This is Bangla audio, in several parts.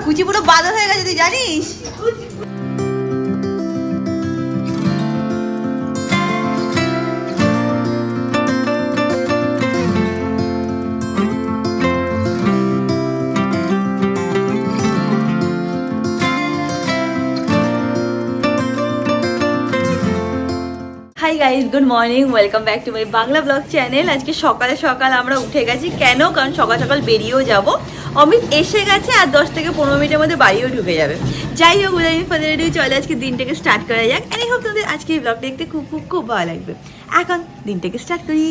কুচি পুরো বাঁধা হয়ে গেছে, তুই জানিস? Hi guys, good morning, welcome back to my Bangla blog channel. আজকে সকালে সকাল আমরা উঠে গেছি। কেন? কারণ সকাল সকাল বেরিয়েও যাব। অমিত এসে গেছে আর 10 থেকে 15 মিনিটের মধ্যে বাড়িও ঢুকে যাবে। যাই হোক, চলে আজকে দিনটাকে স্টার্ট করা যাক। এনে হোক তোমাদের আজকে এই ব্লগটা দেখতে খুব খুব খুব ভালো লাগবে। এখন দিনটাকে স্টার্ট করি।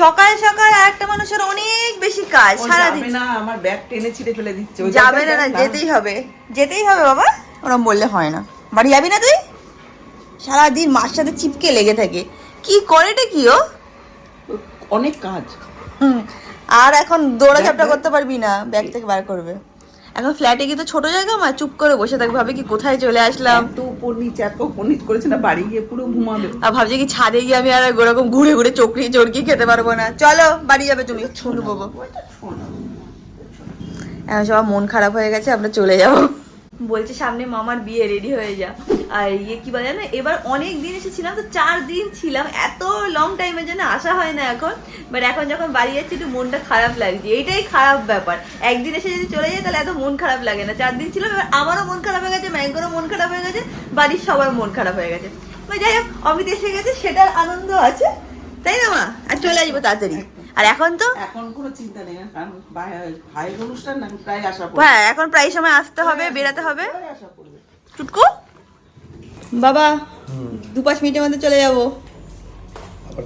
সকাল সকাল আর একটা মানুষের অনেক বেশি কাজ সারাদিন। না, আমার ব্যাগ টেনে ছিঁড়ে ফেলে দিচ্ছে। যাবে না, যেতেই হবে, যেতেই হবে বাবা, ওরম বললে হয় না। বাড়ি যাবি না তুই? সারাদিন মার সাথে চিপকে লেগে থাকে। কি করেটা কি ও? অনেক কাজ। আর এখন দৌড়াঝাপটা করতে পারবি না, ব্যাগ থেকে বার করবে। এখন ফ্ল্যাটে গিয়ে তো ছোট জায়গা, মা চুপ করে বসে থাকবে, ভাবে কি কোথায় চলে আসলাম। এত উপর নিচ করেছে না, বাড়ি গিয়ে পুরো ঘুমাবে। আর ভাবছে কি ছাদে গিয়ে আমি আর ওরকম ঘুরে ঘুরে চকরি চড়কি খেতে পারবো না। চলো বাড়ি যাবে তুমি, ছোট বাবু। এখন সবার মন খারাপ হয়ে গেছে, আমরা চলে যাবো। বলছে সামনে মামার বিয়ে, রেডি হয়ে যা। আর কি বলে না, এবার অনেক দিন এসেছিলাম তো, 4 দিন ছিলাম। এত লং টাইমের জন্য আসা হয় না এখন। বাট এখন যখন বাড়ি যাচ্ছি একটু মনটা খারাপ লাগছে, এইটাই খারাপ ব্যাপার। একদিন এসে যদি চলে যায় তাহলে এত মন খারাপ লাগে না। 4 দিন ছিলাম, এবার আমারও মন খারাপ হয়ে গেছে, ম্যাঙ্গোরও মন খারাপ হয়ে গেছে, বাড়ির সবার মন খারাপ হয়ে গেছে। যাই হোক, অমিত এসে গেছে, সেটার আনন্দ আছে, তাই না মা? আর চলে আসবো তাড়াতাড়ি। আর এখন তো এখন কোনো চিন্তা নেই, কারণ ভাইয়ের অনুষ্ঠান না, প্রায় আশা করবে। হ্যাঁ, এখন প্রায় সময় আসতে হবে, বেরাতে হবে। চুটকু বাবা, 2-5 মিনিটের মধ্যে চলে যাবো।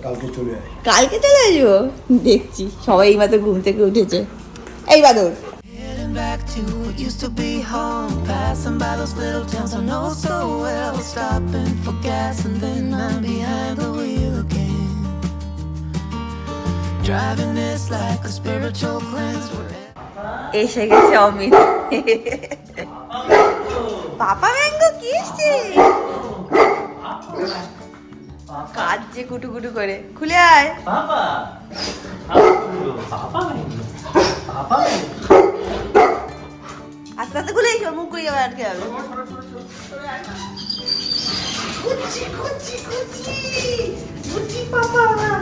কালকে চলে যায়। কালকে চলে আসবো? দেখছি, সবাই এই মাত্র ঘুম থেকে উঠেছে। এই বাদর, Back to what used to be home, passing by those little towns I know so well, stopping for gas and then I'm behind the wheel again, driving this like a spiritual cleanse. এসে গেছে অমিত। পাপা ম্যাঙ্গো কি এসছে? কাজ যে কুটু কুটু করে, খুলে আয়। আস্তে আস্তে খুলে এসো, মুখ করে যাবে, আটকে যাবে।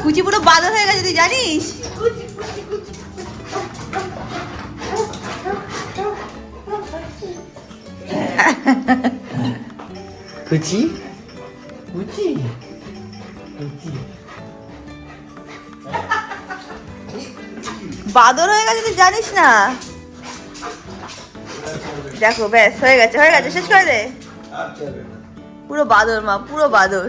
কুচি পুরো বাঁধা হয়ে গেছে, তুই জানিস? কুচি কুচি কুচি বাদর হয়ে গেছে, তুই জানিস না? দেখো, ব্যাস হয়ে গেছে, হয়ে গেছে, শেষ করে দে। পুরো বাদর মা, পুরো বাদর।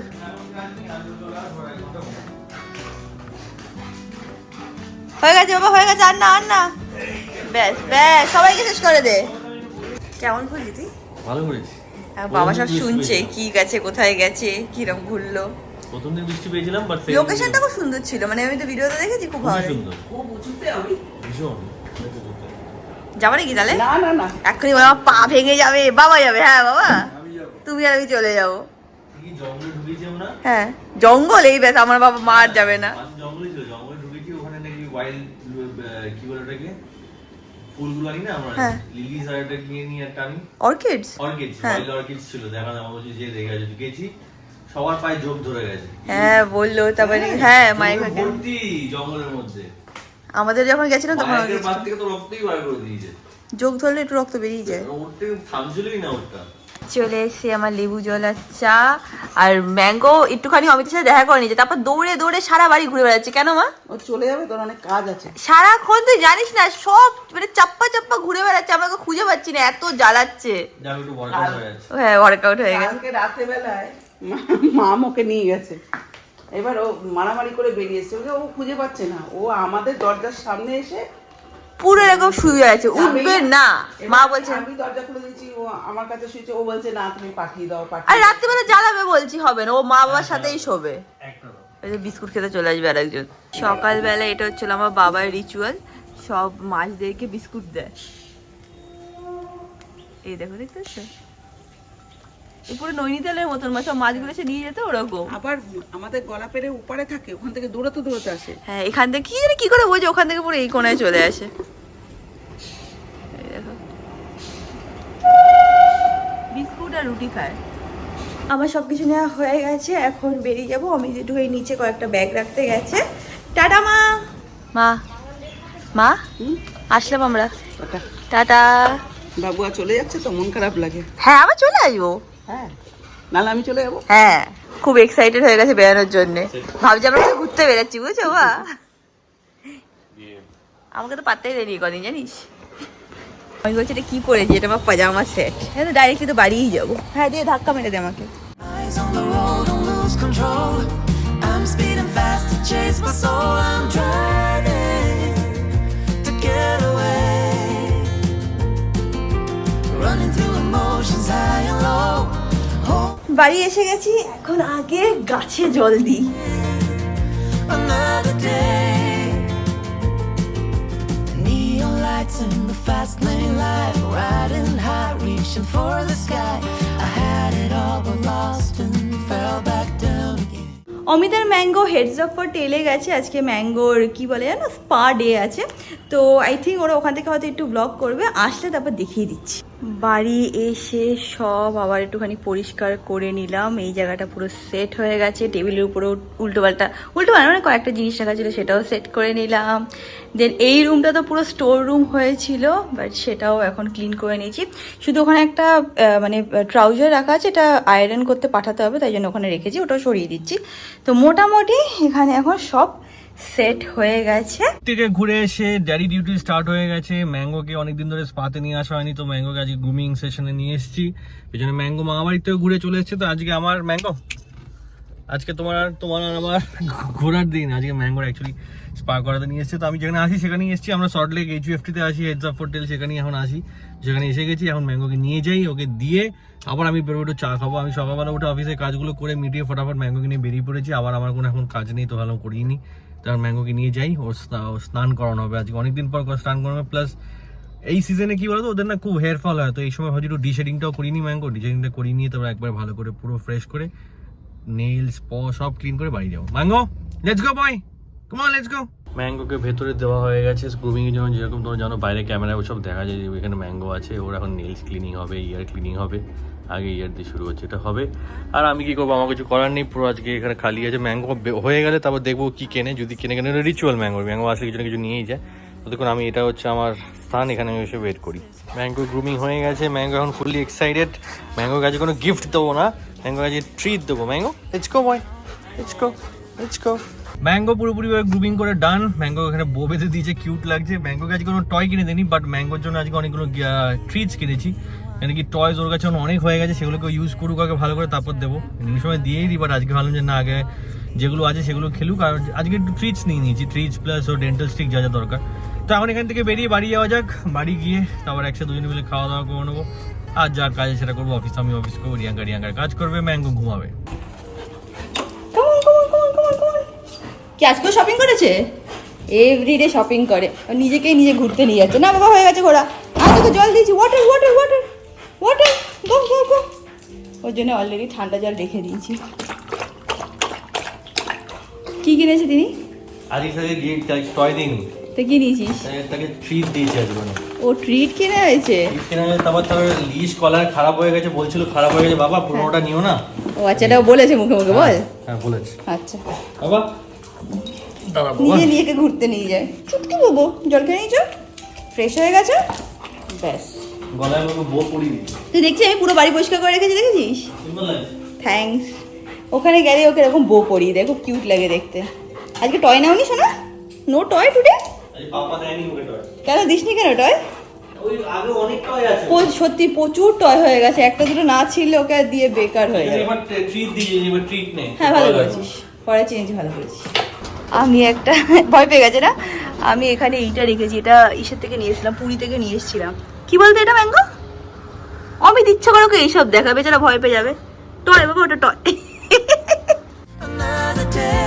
হয়ে গেছে বাবা, হয়ে গেছে, আর না, আর না, ব্যাস ব্যাস, সবাইকে শেষ করে দে। কেমন ঘুরলি তুই? ভালো করেছি। বাবা সব শুনছে কি গেছে, কোথায় গেছে, কিরম ঘুরলো। প্রথম দিন বৃষ্টি পেয়েছিলাম, বাট লোকেশনটা খুব সুন্দর ছিল, মানে আমি তো ভিডিওতে দেখেছি, খুব ভালো। সুন্দর, খুব উঁচুতে আমি। ভীষণ। যাবা নাকি তাহলে? না না না, এক্ষুনি বলে আমার পা ভেঙে যাবে, বাবা যাবে। হ্যাঁ বাবা, তুমি আর আমি চলে যাবো। কি জঙ্গলে ঢুকেছি আমরা? হ্যাঁ, জঙ্গল, এই ব্যাস, আমার বাবা মা আর যাবে না। পাশে জঙ্গলে ছিল, জঙ্গলে ঢুকেছি, ওখানে নাকি ওয়াইল্ড কি বলে ওটাকে, ফুলগুলো আনি না আমরা, লিলিস আর এটা কিনে নিয়ে একটা আমি অর্কিডস, অর্কিডস, ওয়াইল্ড অর্কিডস ছিল, দেখা যাবে বলছি যে দেখে আছে, গেছি সবার পায়ে যোগ ধরে গেছে। হ্যাঁ বললো, তারপরে হ্যাঁ মায়ের ভর্তি জঙ্গলের মধ্যে। আমাদের যখন গেছিলাম তখন মায়ের বাদ থেকে তো রক্তই বার করে দিয়েছে, যোগ ধরলে একটু রক্ত বেরিয়ে যায়। ওর থেকে থামছিলই না ওটা। চলে এসে আমার লেবু জল আর চা আর ম্যাঙ্গো একটুখানি অমিতের সাথে দেখা করে নিয়েছে, তারপর দৌড়ে দৌড়ে সারা বাড়ি ঘুরে বেড়াচ্ছে। কেন মা? ও চলে যাবে, তোর অনেক কাজ আছে। সারাক্ষণ তুই জানিস না, সব মানে চাপ্পা চাপ্পা ঘুরে বেড়াচ্ছে, আমাকে খুঁজে পাচ্ছি না, এত জ্বালাচ্ছে। যাবে একটু ওয়ার্কআউট হয়ে যাচ্ছে। হ্যাঁ, ওয়ার্কআউট হয়ে গেছে। কালকে রাতে বেলায় মা ওকে নিয়ে গেছে, এবার ও মারামারি করে বেরিয়েছে, ওকে ও খুঁজে পাচ্ছে না। ও আমাদের দরজার সামনে এসে পুরো এরকম শুয়ে আছে, উঠবে না। মা বলছে, আমি দরজা খুলে দিয়েছি, ও আমার কাছে শুয়েছে, ও বলছে না তুমি পাঠিয়ে দাও, আর পাঠিয়ে দাও। রাত্রিবেলা জ্বালাবে বলছি, হবে না, ও মা বাবার সাথেই শোবে। এই যে বিস্কুট খেতে চলে আসবে আরেকজন। সকালবেলা এটা হচ্ছিল আমার বাবার রিচুয়াল, সব মাছদেরকে বিস্কুট দেয়। এই দেখো, দেখতে পাচ্ছ? এই পুরো নৈনিতালের মতন মাছ, সব মাছগুলো এসে নিয়ে যেত ওরকম। আবার আমাদের গলা পেরে উপারে থাকে, ওখান থেকে দৌড়াতে আসে। হ্যাঁ, এখান থেকে কি জানি কি করে বোঝে, ওখান থেকে পুরো এই কোণায় চলে আসে। এই দেখো, বিস্কুট আর রুটি খায়। আমার সব কিছু নেওয়া হয়ে গেছে, এখন বেরিয়ে যাবো। আমি যেটুকু এই নিচে কয়েকটা ব্যাগ রাখতে গেছে। টাটা মা। মা মা আসলাম আমরা, টাটা। বাবু আর চলে যাচ্ছে তো মন খারাপ লাগে। হ্যাঁ, আবার চলে আসবো। হ্যাঁ, নাহলে আমি চলে যাবো। হ্যাঁ, খুব এক্সাইটেড হয়ে গেছে বেরোনোর জন্য। ভাবছি আমরা তো ঘুরতে বেরোচ্ছি, বুঝছো মা? আমাকে তো পাত্তাই দেয়নি কদিন, জানিস। আমি বলছি এটা কি পরেছি, এটা আমার পাজামা সেট। হ্যাঁ, তো ডাইরেক্টলি তো বাড়িই যাবো। হ্যাঁ, দিয়ে ধাক্কা মেরে দে আমাকে। Eyes on the road, don't lose control. I'm speeding fast to chase my soul. I'm driving to get away, running through emotions high and low. Oh, বাড়ি এসে গেছি, এখন আগে গাছে জল দিই। another day. Neon lights in the fast lane life, riding high, reaching for the sky. I had it all but lost and fell back down again. অমিতার ম্যাঙ্গো হেডস অফ ফর টেলে গেছে। আজকে ম্যাঙ্গোর কি বলে জানো, স্পা ডে আছে। তো আই থিঙ্ক ওরা ওখান থেকে হয়তো একটু ব্লগ করবে, আসলে তারপর দেখিয়ে দিচ্ছি। বাড়ি এসে সব আবার একটুখানি পরিষ্কার করে নিলাম। এই জায়গাটা পুরো সেট হয়ে গেছে, টেবিলের উপরেও উল্টোপাল্টা মানে কয়েকটা জিনিস রাখা ছিল, সেটাও সেট করে নিলাম। দেন এই রুমটা তো পুরো স্টোর রুম হয়েছিল, বাট সেটাও এখন ক্লিন করে নিয়েছি। শুধু ওখানে একটা মানে ট্রাউজার রাখা আছে, এটা আয়রন করতে পাঠাতে হবে, তাই জন্য ওখানে রেখেছি, ওটাও সরিয়ে দিচ্ছি। তো মোটামুটি এখানে এখন সব সেট হয়ে গেছে। থেকে ঘুরে এসে ড্যাডি ডিউটি স্টার্ট হয়ে গেছে। ম্যাঙ্গোকে অনেকদিন ধরে স্পাতে নিয়ে আসা হয়নি, তো ম্যাঙ্গোকে আজকে গ্রুমিং সেশনে নিয়ে এসেছি। এই জন্য ম্যাঙ্গো মামাবাড়িতেও ঘুরে চলে এসেছে। তো আজকে আমার ম্যাঙ্গো, আজকে তোমার আর আমার ঘোরার দিন। আজকে ম্যাঙ্গোর অ্যাকচুয়ালি স্পা করাতে নিয়ে এসেছে। তো আমি যেখানে আসি সেখানেই এসেছি, আমরা সল্টলেক HUFT-তে আসি, হেডস অফ হোটেল, সেখানেই এখন আসি। যেখানে এসে গেছি, এখন ম্যাঙ্গোকে নিয়ে যাই, ওকে দিয়ে আবার আমি বেরোবো, একটু চা খাবো। আমি সকালবেলা উঠে অফিসে কাজগুলো করে মিটিয়ে ফটাফট ম্যাঙ্গোকে নিয়ে বেরিয়ে পড়েছি। আবার আমার কোনো এখন কাজ নেই, তো ভালো করিনি। তার ম্যাঙ্গোকে নিয়ে যাই, ওর স্নান করানো হবে আজকে, অনেকদিন পর স্নান করানো। প্লাস এই সিজনে কি বলতো, ওদের না খুব হেয়ার ফল হয়, তো এই সময় হয়তো একটু ডিশেডিংটাও করিনি, ম্যাঙ্গো ডিশেডিংটা করিয়ে নিয়ে তারপর একবার ভালো করে পুরো ফ্রেশ করে নেইলস সব ক্লিন করে বাড়ি যাবো। Mango let's go boy, come on let's go. ম্যাঙ্গোকে ভেতরে দেওয়া হয়ে গেছে গ্রুমিং এর জন্য। যেরকম তোমরা জানো বাইরে ক্যামেরায় সব দেখা যায় যে এখানে ম্যাঙ্গো আছে, ওর এখন নেইলস ক্লিনিং হবে, ইয়ার ক্লিনিং হবে। আগে ইয়ার দিয়ে শুরু হচ্ছে, এটা হবে। আর আমি কি করবো, আমার কিছু করার নেই, পুরো আজকে এখানে খালি আছে। ম্যাঙ্গো হয়ে গেলে তারপর দেখবো কি কেনে, যদি কেনে রিচুয়াল ম্যাঙ্গো আসলে কিছু না কিছু নিয়েই যায়। তো দেখুন, আমি এটা হচ্ছে আমার স্থান, এখানে আমি এসে ওয়েট করি। ম্যাঙ্গো গ্রুমিং হয়ে গেছে, ম্যাঙ্গো এখন ফুললি এক্সাইটেড। ম্যাঙ্গো কাছে কোনো গিফট দেবো না, ম্যাঙ্গো কাছে ট্রিট দেবো। Mango let's go boy, let's go, let's go. Mango পুরোপুরি গ্রুমিং করে ডান। ম্যাঙ্গো এখানে বো বেঁধে দিয়েছে, কিউট লাগছে। ম্যাঙ্গো কাছে কোনো টয় কিনে দেয়নি, বাট ম্যাঙ্গোর জন্য আজকে অনেকগুলো ট্রিটস কিনেছি। মানে কি টয়েস ওর কাছে অনেক হয়ে গেছে, সেগুলোকে ইউজ করুক আগে ভালো করে, তারপর দেবো। এমনি সময় দিয়েই দিই, বাট আজকে ভাবলাম যে না, আগে যেগুলো আছে সেগুলো খেলুক। আর আজকে একটু ট্রিটস নিয়ে নিয়েছি, ট্রিটস প্লাস ও ডেন্টাল স্টিক যা যা দরকার। তো এখন এখান থেকে বেরিয়ে বাড়ি যাওয়া যাক। বাড়ি গিয়ে তারপর একসাথে দুজনে মিলে খাওয়া দাওয়া করে নেবো। আর যা কাজ সেটা করবো, অফিস আমি অফিস করবো, রিয়াঙ্কার কাজ করবে, ম্যাঙ্গো ঘুমাবে। কি আজকেও শপিং করেছে? এভরিডে শপিং করে, নিজেকেই নিজে ঘুরতে নিয়ে যাচ্ছে। না বাবা, হয়ে গেছে ঘোরা। আমি তোকে জল দিয়েছি, ওয়াটার ওয়াটার ওয়াটার ওয়াটার, গো গো গো। ওর জন্য অলরেডি ঠান্ডা জল রেখে দিয়েছি। কি কিনেছে তিনি? আজকে সাথে টয় দিইনি, তো কি নিয়েছিস? তাকে ট্রিট দিয়েছি আজকে। ও ট্রিট কিনে হয়েছে? তারপর লিস্ট কলার খারাপ হয়ে গেছে, বলছিল খারাপ হয়ে গেছে, বাবা পুরোটা নিও না। ও আচ্ছা, এটাও বলেছে মুখে মুখে, বল। হ্যাঁ বলেছে। আচ্ছা, বাবা দাঁড়া, নিজে নিজেকে ঘুরতে নিয়ে যায়। চুটকি বাবু, জল খেয়ে নিয়েছ? ফ্রেশ হয়ে গেছে? ব্যাস, গলায় আমাকে বো পড়িয়ে দিই। তুই দেখছিস আমি পুরো বাড়ি পরিষ্কার করে রেখেছি, দেখেছিস? সুন্দর লাগছে। থ্যাঙ্কস। ওখানে গেলে ওকে এরকম বো পরিয়ে দেয়, খুব কিউট লাগে দেখতে। আজকে টয় নাওনি শোনা? No toy today? আজ পাপা দেয়নি ওকে টয়। কেন দিসনি কেন টয়? ওই আগে অনেক টয় আছে। সত্যি প্রচুর টয় হয়ে গেছে, একটা দুটো না ছিল ওকে দিয়ে বেকার হয়ে যাবে। এবার ট্রিট দিয়েছি, এবার ট্রিট নে। হ্যাঁ, ভালো করেছিস, পরে চেঞ্জ ভালো করেছিস। আমি একটা ভয় পেয়ে গেছে না, আমি এখানে এইটা রেখেছি, এটা ইসের থেকে নিয়ে এসেছিলাম, পুরী থেকে নিয়ে এসেছিলাম। কি বলতো এটা ম্যাঙ্গো? অমিত ইচ্ছা করে ওকে এইসব দেখাবে, বেচারা ভয় পেয়ে যাবে। টয় বাবা, ওটা টয়। Another day.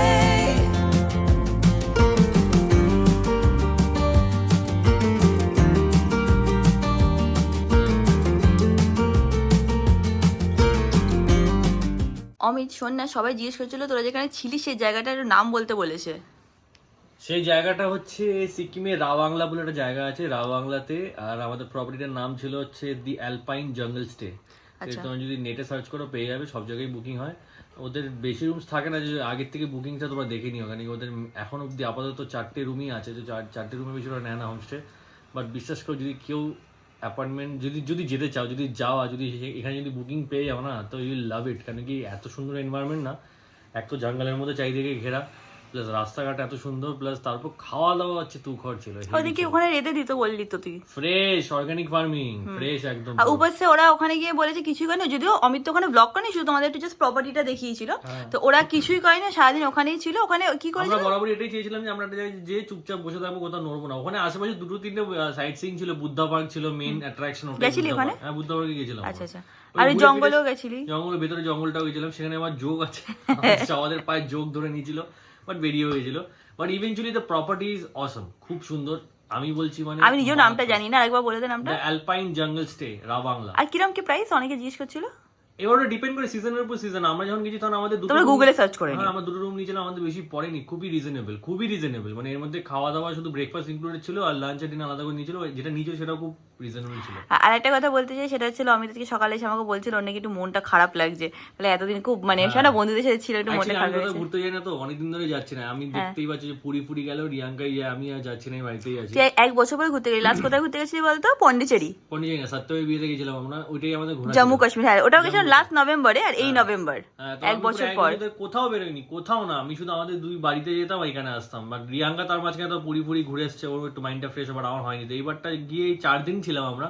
অমিত শোন না, সবাই জিজ্ঞেস করছিল তোরা যেখানে ছিলি সেই জায়গাটার নাম বলতে বলেছে। সেই জায়গাটা হচ্ছে সিকিমের রাওয়াংলা বলে একটা জায়গা আছে, রাওয়াংলাতে। আর আমাদের প্রপার্টিটার নাম ছিল হচ্ছে দি অ্যালপাইন জঙ্গল স্টে। তোমরা যদি নেটে সার্চ করো পেয়ে যাবে, সব জায়গায় বুকিং হয়। ওদের বেশি রুমস থাকে না, যে আগের থেকে বুকিংটা তোমরা দেখে নিও, কারণ ওদের এখন অব্দি আপাতত 4টে রুমই আছে, যে 4টে রুমের বেশি ওরা নেয় না হোমস্টে। বাট বিশ্বাস করো, যদি কেউ অ্যাপার্টমেন্ট যদি যেতে চাও, যদি যাওয়া, যদি এখানে যদি বুকিং পেয়ে যাও না, তো ইউ লাভ ইট। কারণ কি এত সুন্দর এনভায়রনমেন্ট না, এক তো জঙ্গলের মধ্যে চারিদিকে ঘেরা, প্লাস রাস্তাঘাট এত সুন্দর, প্লাস তারপর খাওয়া দাওয়া হচ্ছে তুখর ছিল। ওদিকে ওখানে রেতে দিত বললি তো তুই, ফ্রেশ অর্গানিক ফার্মিং, ফ্রেশ একদম। আর উপর সে ওরা ওখানে গিয়ে বলেছে কিছুই করে না, যদিও অমিত তো ওখানে ব্লগ করেনি, শুধু তোমাদের একটু জাস্ট প্রপার্টিটা দেখিয়েছিল। তো ওরা কিছুই করে না, সারাদিন ওখানেই ছিল। ওখানে কি করে আমরা বরাবর এটাই চেয়েছিলাম যে আমরা একটা জায়গায় যে চুপচাপ বসে থাকবো, কোথাও নড়বো না। ওখানে আশেপাশে 2-3টে সাইট সিইং ছিল, বুদ্ধা পার্ক ছিল মেইন অ্যাট্রাকশন। গেছিলি ওখানে? হ্যাঁ, বুদ্ধা পার্কে গেছিলাম। আচ্ছা আচ্ছা। আর জঙ্গলেও গেছিলি? জঙ্গলের ভেতরে জঙ্গলটাও গেছিলাম, সেখানে আমার যোগ আছে, আমাদের পায়ে যোগ ধরে নিয়েছিল, বাট বেরিয়ে হয়েছিল। But eventually the property is অসম, খুব সুন্দর। আমি বলছি মানে আমি নিজেও নামটা জানি না, আরেকবার বলে দে নামটা। অ্যালপাইন জঙ্গল স্টে, রাওয়াংলা। আর কিরকম কি প্রাইস অনেকে জিজ্ঞেস করছিল? এবার ডিপেন্ড করে সিজনের উপর সিজন। আমরা যখন গেছি তখন আমাদের তোমরা গুগলে সার্চ করে হ্যাঁ, আমরা 2টো রুম নিয়েছিলাম, আমাদের বেশি পড়েনি, খুবই রিজনেবল। মানে এর মধ্যে খাওয়া দাওয়া শুধু ব্রেকফাস্ট ইনক্লুডেড ছিল, আর লাঞ্চ আর ডিনার আলাদা করে নিয়েছিল। যেটা নিয়েছিল সেটাও খুব রিজনেবল ছিল। আর একটা কথা বলতে চাই, সেটা হচ্ছে অমিত আজকে সকালে এসে আমাকে বলছিল ওর নাকি একটু মনটা খারাপ লাগছে, বলে এতদিন খুব মানে সারা বন্ধুদের সাথে ছিল, একটু মনটা খারাপ লাগছে। ঘুরতে যাই না তো, অনেকদিন ধরে যাচ্ছি না। আমি দেখতেই পাচ্ছি যে পুরি গেল, রিয়াঙ্কাই যায়, আমি আর যাচ্ছি না, বাড়িতেই আছি। তুই 1 বছর পরে ঘুরতে গেলি, লাস্ট কোথায় ঘুরতে গেছিলি বলতো? পন্ডিচেরি না, সত্যই বিয়েতে গেছিলাম আমরা, ওইটাই আমাদের ঘোরা। জম্মু কাশ্মীর, হ্যাঁ ওটাও গেছিলাম লাস্ট নভেম্বরে, আর এই নভেম্বর 1 বছর পর। কোথাও বেরোয়নি, কোথাও না। আমি শুধু আমাদের 2 বাড়িতে যেতাম, এখানে আসতাম। বাট রিয়াঙ্কা তার মাঝখানে তো পুরি ঘুরে এসছে, ওর একটু মাইন্ডটা ফ্রেশ হবার আমার হয়নি। তো এইবারটা গিয়ে 4 দিন ছিলাম আমরা,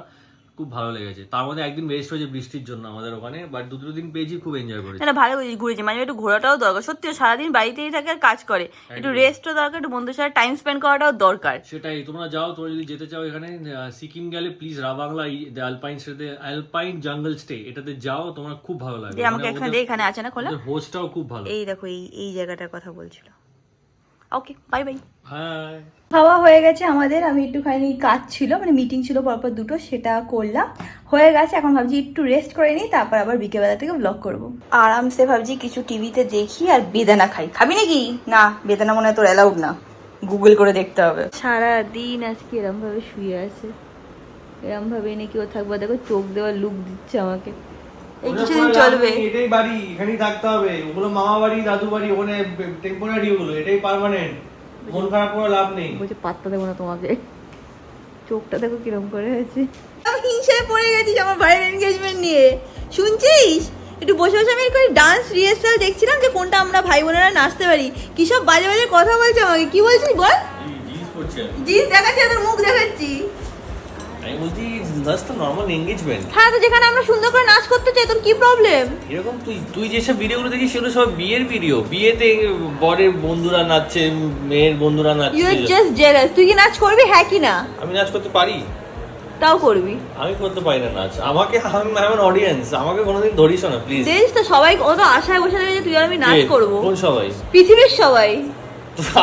খুব ভালো লেগেছে। তার মধ্যে একদিন ওয়েস্ট হয়েছে বৃষ্টির জন্য আমাদের ওখানে, বাট 2-3 দিন পেয়েছি, খুব এনজয় করেছি। না ভালো ঘুরেছি, মানে একটু ঘোরাটাও দরকার। সত্যি সারাদিন বাড়িতেই থাকে আর কাজ করে, একটু রেস্টও দরকার, একটু বন্ধুদের সাথে টাইম স্পেন্ড করাটাও দরকার। সেটাই, তোমরা যাও, তোমরা যদি যেতে চাও এখানে সিকিম গেলে প্লিজ রাওয়াংলা অ্যালপাইন জঙ্গল স্টে এটাতে যাও, তোমার খুব ভালো লাগবে। আমাকে এখানে আছে না খোলা, হোস্টটাও খুব ভালো। এই দেখো এই জায়গাটার কথা বলছিল। ওকে, বাই বাই। হাই। খাওয়া হয়ে গেছে আমাদের, আমি একটুখানি কাজ ছিল, মানে মিটিং ছিল পরপর 2টো, সেটা করলাম, হয়ে গেছে। এখন ভাবছি একটু রেস্ট করে নিই, তারপর আবার বিকেলবেলা থেকে ব্লগ করবো। আরামসে ভাবছি কিছু টিভিতে দেখি আর বেদানা খাই। খাবি নাকি? না, বেদানা মনে হয় তোর অ্যালাউড না, গুগল করে দেখতে হবে। সারাদিন আজকে এরম ভাবে শুয়ে আছে, এরম ভাবে নাকি ও থাকবো। দেখো চোখ দেওয়ার লুক দিচ্ছে আমাকে, এই কিছুদিন চলবে। এটাই বাড়ি, এখানেই থাকতে হবে। ওগুলো মামা বাড়ি, দাদু বাড়ি, ওখানে টেম্পোরারি, ওগুলো এটাই পার্মানেন্ট। মন খারাপ করে লাভ নেই। বলছে পাত্তা দেবো না তোমাকে। চোখটা দেখো কিরম করে আছে। আমি হিংসায় পড়ে গেছিস আমার ভাইয়ের এনগেজমেন্ট নিয়ে, শুনছিস? একটু বসে বসে আমি করি ডান্স রিহার্সাল দেখছিলাম, যে কোনটা আমরা ভাই বোনেরা নাচতে পারি। কি সব বাজে বাজে কথা বলছে আমাকে। কি বলছিস বল? জিন্স দেখাচ্ছি, তোর মুখ দেখাচ্ছি। আমি বলছি জাস্ট তো নরমাল এনগেজমেন্ট। হ্যাঁ, তো যেখানে আমরা সুন্দর করে নাচ করতে চাই, তোর কি প্রবলেম? এরকম তুই যেসব ভিডিওগুলো দেখিস সেগুলো সব বিয়ের ভিডিও। বিয়েতে বরের বন্ধুরা নাচছে, মেয়ের বন্ধুরা নাচছে। You are just jealous. তুই কি নাচ করবি? হ্যাঁ কি না? আমি নাচ করতে পারি, তাও করবি? আমি করতে পারি না নাচ। আমাকে আমি অডিয়েন্স, আমাকে কোনোদিন ধরিস না প্লিজ। দেখ তো সবাই কত আশায় বসে থাকে যে তুই আর আমি নাচ করবো। কোন সবাই? পৃথিবীর সবাই।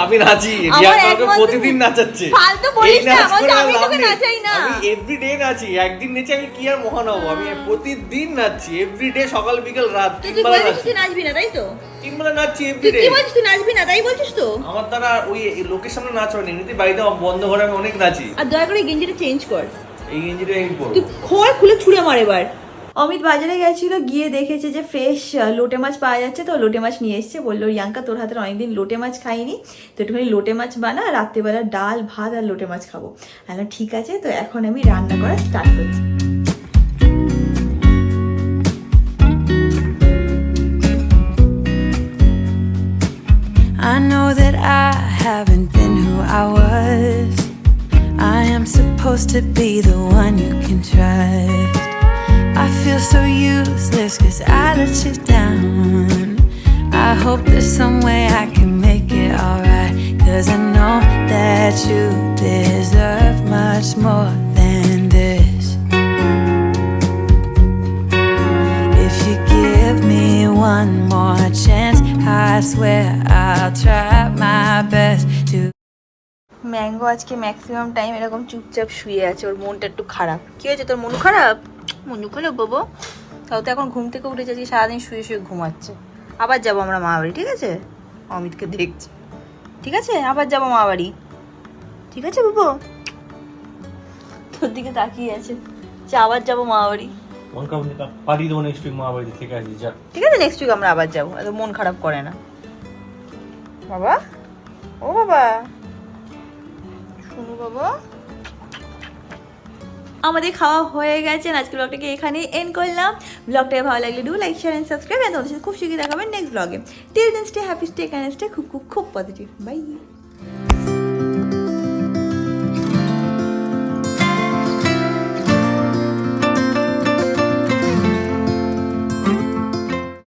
আমি নাচি, রিয়াকে প্রতিদিন নাচাচ্ছে। ফালতু বলিস না, আমি তোকে নাচাই না। আমি এভরিডে নাচি, একদিন নেচে আমি কি আর মহান হবো? আমি প্রতিদিন নাচছি, এভরিডে, সকাল বিকেল রাত, 3 বেলা নাচছি। তুই নাচবি না তাই তো? 3 বেলা নাচছি এভরিডে। তুই বলছিস তুই নাচবি না, তাই বলছিস তো? আমার দ্বারা ওই লোকের সামনে নাচ হয় না, এমনিতে বাড়িতে বন্ধ ঘরে আমি অনেক নাচি। আর দয়া করে গেঞ্জিটা চেঞ্জ কর। এই গেঞ্জিটা আমি পরবো। তুই খুলে ছুঁড়ে মার এবার। অমিত বাজারে গেছিল, গিয়ে দেখেছে যে ফ্রেশ লোটে মাছ পাওয়া যাচ্ছে, তো লোটে মাছ নিয়ে এসছে। বললো রিয়াঙ্কা তোর হাতের অনেকদিন লোটে মাছ খাইনি, তো একটুখানি লোটে মাছ বানা, রাত্রেবেলা ডাল ভাত আর লোটে মাছ খাবো। আমি ঠিক আছে, তো এখন আমি রান্না করা স্টার্ট করছি। I know that I haven't been who I was. I am supposed to be the one you can trust. I feel so useless 'cause I let you down. I hope there's some way I can make it alright, 'cause I know that you deserve much more than this. If you give me one more chance, I swear I'll try my best to. Mango আজকে ম্যাক্সিমাম টাইম এরকম চুপচাপ শুয়ে আছে, ওর মনটা একটু খারাপ। কি হয়েছে তোর? মন খারাপ? মন খারাপ বাবা? তাও তো এখন ঘুম থেকে উঠেছে, আজকে সারাদিন শুয়ে শুয়ে ঘুমাচ্ছে। আবার যাবো আমরা মামা বাড়ি, ঠিক আছে? অমিতকে দেখছি, ঠিক আছে? আবার যাবো মামা বাড়ি, ঠিক আছে বুবু? তোর দিকে তাকিয়ে আছে যে আবার যাবো মামা বাড়ি। মন খারাপ নেই, পাঠিয়ে দেবো নেক্সট উইক মা বাড়িতে থেকে আসি যা। ঠিক আছে, নেক্সট উইক আমরা আবার যাবো, এত মন খারাপ করে না বাবা। ও বাবা, শোনো বাবা। আমাদের খাওয়া হয়ে গেছে, আজকে ব্লগটাকে এখানেই এন্ড করলাম। ব্লগটাকে ভালো লাগলে do like share and subscribe. তোমাদের সাথে খুব শীঘ্রই দেখাবেন নেক্সট ব্লগে। Till then stay happy, stay kind, stay খুব খুব খুব পজিটিভ। বাই।